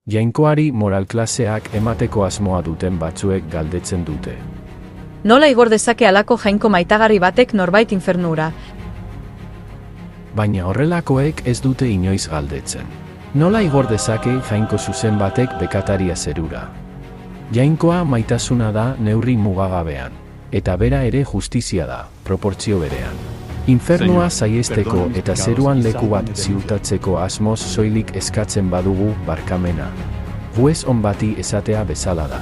Jainkoari moral klaseak emateko asmoa duten batzuek galdetzen dute. Nola igor dezake halako jainko maitagarri batek norbait infernura? Baina horrelakoek ez dute inoiz galdetzen. Nola igor dezake jainko zuzen batek bekataria zerura? Jainkoa maitasuna da neurri mugagabean, eta bera ere justizia da, proportzio berean. Infernua saiesteko eta zeruan leku bat ziurtatzeko asmoz soilik eskatzen badugu barkamena. Juez on bati esatea bezala da.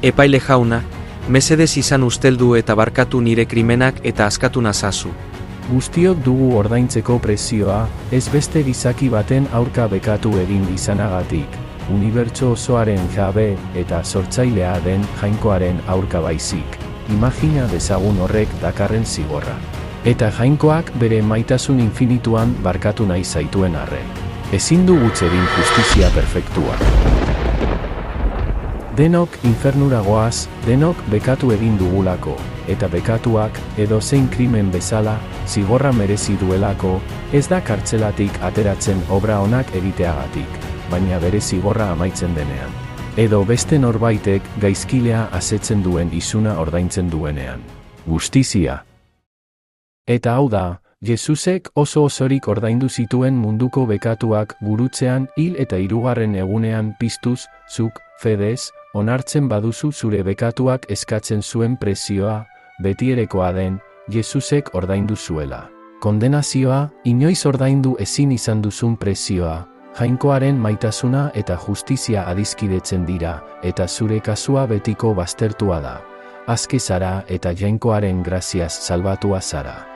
Epaile jauna, mesedez izan usteldu eta barkatu nire krimenak eta askatu nazazu. Guztiok dugu ordaintzeko prezioa, ez beste gizaki baten aurka bekatu egin izanagatik, unibertso osoaren jabe eta sortzailea den jainkoaren aurka baizik. Imagina dezagun horrek dakarren zigorra. Eta jainkoak bere maitasun infinituan barkatu nahi zaituen arren. Ezin du huts egin justizia perfektua. Denok infernura goaz, denok bekatu egin dugulako, eta bekatuak, edo zein krimen bezala, zigorra merezi duelako, ez da kartzelatik ateratzen obra onak egiteagatik, baina bere zigorra amaitzen denean. Edo beste norbaitek gaizkilea asetzen duen isuna ordaintzen duenean. Justizia. Eta hau da, Jesusek oso osorik ordaindu zituen munduko bekatuak gurutzean hil eta 3. egunean piztuz, zuk, fedez, onartzen baduzu zure bekatuak eskatzen zuen prezioa, betierekoa den, Jesusek ordaindu zuela. Kondenazioa, inoiz ordaindu ezin izan duzun prezioa, jainkoaren maitasuna eta justizia adiskidetzen dira, eta zure kasua betiko baztertua da. Aske zara eta jainkoaren graziaz salbatua zara.